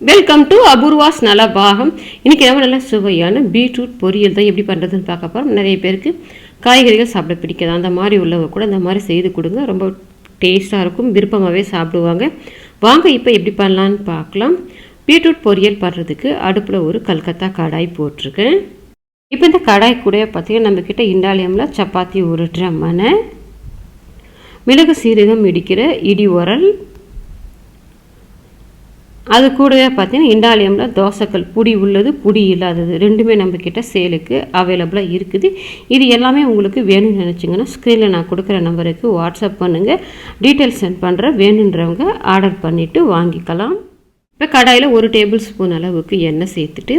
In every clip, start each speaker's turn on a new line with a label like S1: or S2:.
S1: Welcome to Apoorva's Nalabagam. இன்றைக்கி நம்ம நல்லா சுவையான பீட்ரூட் பொரியல் தான் எப்படி பண்ணுறதுன்னு பார்க்க போகிறோம். நிறைய பேருக்கு காய்கறிகள் சாப்பிட பிடிக்காது. அந்த மாதிரி உள்ளவங்க கூட இந்த மாதிரி செய்து கொடுங்க, ரொம்ப டேஸ்ட்டாக இருக்கும், விருப்பமாகவே சாப்பிடுவாங்க. வாங்க இப்போ எப்படி பண்ணலான்னு பார்க்கலாம். பீட்ரூட் பொரியல் பண்ணுறதுக்கு அடுப்பில் ஒரு கல்கத்தா கடாய் போட்டிருக்கேன். இப்போ இந்த கடாய் கூட பார்த்திங்கன்னா நம்மக்கிட்ட இண்டாலியமில் சப்பாத்தி உருட்டுற மனை, மிளகு சீரகம் இடிக்கிற இடி உரல், அது கூடவே பார்த்திங்கன்னா இண்டாலியமில் தோசைக்கல், புடி உள்ளது புடி இல்லாதது ரெண்டுமே நம்மக்கிட்ட சேலுக்கு அவைலபிளாக இருக்குது. இது எல்லாமே உங்களுக்கு வேணும்னு நினச்சிங்கன்னா ஸ்க்ரீனில் நான் கொடுக்குற நம்பருக்கு வாட்ஸ்அப் பண்ணுங்கள், டீட்டெயில்ஸ் சென்ட் பண்ணுறேன். வேணுன்றவங்க ஆர்டர் பண்ணிவிட்டு வாங்கிக்கலாம். இப்போ கடாயில் 1 டேபிள் ஸ்பூன் அளவுக்கு எண்ணெய் சேர்த்துட்டு,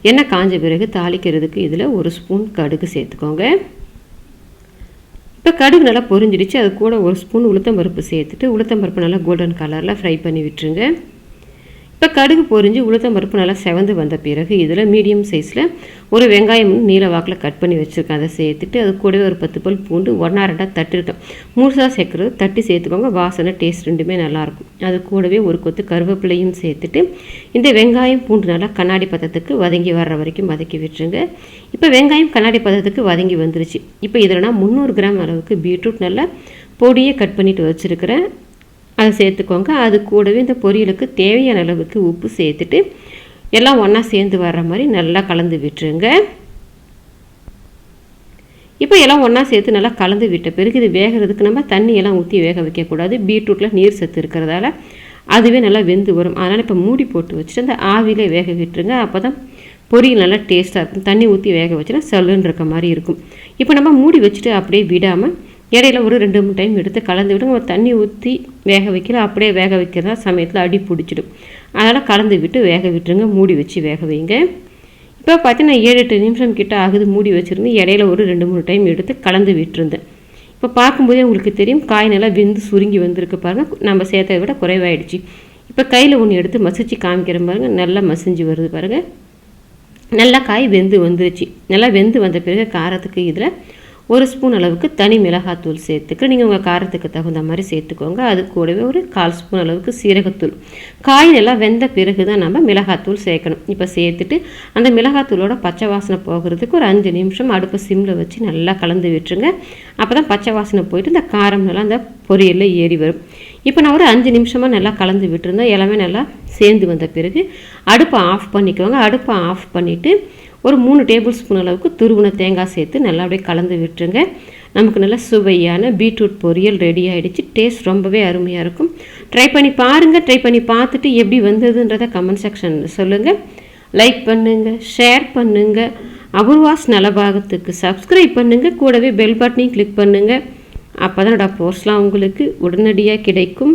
S1: எண்ணெய் காஞ்ச பிறகு தாளிக்கிறதுக்கு இதில் 1 ஸ்பூன் கடுகு சேர்த்துக்கோங்க. இப்போ கடுகு நல்லா பொரிஞ்சிடுச்சு. அது கூட 1 ஸ்பூன் உளுத்தம்பருப்பு சேர்த்துட்டு, உளுத்தம்பருப்பு நல்லா கோல்டன் கலரில் ஃப்ரை பண்ணி விட்டுருங்க. இப்போ கடுகு பொரிஞ்சு உளுத்தம்பருப்பு நல்லா செவந்து வந்த பிறகு இதில் மீடியம் சைஸில் ஒரு வெங்காயம் நீல வாக்கில் கட் பண்ணி வச்சுருக்கேன். அதை சேர்த்துட்டு அது கூடவே ஒரு 10 பல் பூண்டு 1/2 தட்டிருக்கேன். முழுசாக சேர்க்குறது தட்டி சேர்த்துக்கோங்க, வாசனை டேஸ்ட் ரெண்டுமே நல்லாயிருக்கும். அது கூடவே ஒரு கொத்து கருவேப்பிலையும் சேர்த்துட்டு இந்த வெங்காயம் பூண்டு நல்லா கண்ணாடி பதத்துக்கு வதங்கி வர்ற வரைக்கும் வதக்கி விட்டுருங்க. இப்போ வெங்காயம் கண்ணாடி பதத்துக்கு வதங்கி வந்துருச்சு. இப்போ இதில் நான் 300 கிராம் அளவுக்கு பீட்ரூட் நல்லா பொடியை கட் பண்ணிவிட்டு வச்சுருக்கிறேன், அதை சேர்த்துக்கோங்க. அது கூடவே இந்த பொரியலுக்கு தேவையான அளவுக்கு உப்பு சேர்த்துட்டு எல்லாம் ஒன்றா சேர்ந்து வர்ற மாதிரி நல்லா கலந்து விட்டுருங்க. இப்போ எல்லாம் ஒன்றா சேர்த்து நல்லா கலந்து விட்ட பிறகு இது வேகிறதுக்கு நம்ம தண்ணியெல்லாம் ஊற்றி வேக வைக்கக்கூடாது. பீட்ரூட்டில் நீர் சத்து இருக்கிறதால அதுவே நல்லா வெந்து வரும். அதனால் இப்போ மூடி போட்டு வச்சுட்டு அந்த ஆவிலே வேக விட்டுருங்க. அப்போ தான் பொரியல் நல்லா டேஸ்ட்டாக இருக்கும். தண்ணி ஊற்றி வேக வச்சுன்னா சல்லுன்னு இருக்க மாதிரி இருக்கும். இப்போ நம்ம மூடி வச்சுட்டு அப்படியே விடாமல் இடையில ஒரு 2-3 டைம் எடுத்து கலந்து விட்டு, நம்ம தண்ணி ஊற்றி வேக வைக்கிற அப்படியே வேக வைக்கிறதா சமயத்தில் அடி பிடிச்சிடும். அதனால் கலந்து விட்டு வேக விட்டுருங்க, மூடி வச்சு வேக வைங்க. இப்போ பார்த்தீங்கன்னா 7-8 நிமிஷம் கிட்ட ஆகுது மூடி வச்சுருந்து. இடையில ஒரு 2-3 டைம் எடுத்து கலந்து விட்டுருந்தேன். இப்போ பார்க்கும்போதே உங்களுக்கு தெரியும் காய் நல்லா வெந்து சுருங்கி வந்திருக்கு பாருங்கள், நம்ம சேர்த்ததை விட குறைவாயிடுச்சு. இப்போ கையில் ஒன்று எடுத்து மசிச்சு காமிக்கிற பாருங்கள், நல்லா மசிஞ்சு வருது பாருங்கள், நல்லா காய் வெந்து வந்துருச்சு. நல்லா வெந்து வந்த பிறகு காரத்துக்கு இதில் 1 ஸ்பூன் அளவுக்கு தனி மிளகாத்தூள் சேர்த்துக்க, நீங்கள் உங்கள் காரத்துக்கு தகுந்த மாதிரி சேர்த்துக்கோங்க. அது கூடவே ஒரு 1/4 ஸ்பூன் அளவுக்கு சீரகத்தூள். காய் நல்லா வெந்த பிறகு தான் நம்ம மிளகாத்தூள் சேர்க்கணும். இப்போ சேர்த்துட்டு அந்த மிளகாத்தூளோட பச்சை வாசனை போகிறதுக்கு ஒரு 5 நிமிஷம் அடுப்பை சிம்மில் வச்சு நல்லா கலந்து விட்டுருங்க. அப்போ தான் பச்சை வாசனை போயிட்டு இந்த காரம் நல்லா அந்த பொரியலில் ஏறி வரும். இப்போ நான் ஒரு 5 நிமிஷமாக நல்லா கலந்து விட்டுருந்தேன். எல்லாமே நல்லா சேர்ந்து வந்த பிறகு அடுப்பை ஆஃப் பண்ணிக்கோங்க. அடுப்பை ஆஃப் பண்ணிவிட்டு ஒரு 3 டேபிள் ஸ்பூன் அளவுக்கு துருவின தேங்காய் சேர்த்து நல்லா அப்படியே கலந்து விட்டுருங்க. நமக்கு நல்லா சுவையான பீட்ரூட் பொரியல் ரெடி ஆகிடுச்சு. டேஸ்ட் ரொம்பவே அருமையாக இருக்கும். ட்ரை பண்ணி பாருங்கள். ட்ரை பண்ணி பார்த்துட்டு எப்படி வந்ததுன்றதை கமெண்ட் செக்ஷனில் சொல்லுங்கள். லைக் பண்ணுங்கள், ஷேர் பண்ணுங்கள், அபூர்வாஸ் நலபாகத்துக்கு சப்ஸ்கிரைப் பண்ணுங்கள், கூடவே பெல் பட்டனையும் கிளிக் பண்ணுங்கள். அப்போ தான் என்னோடய போஸ்ட்லாம் உங்களுக்கு உடனடியாக கிடைக்கும்.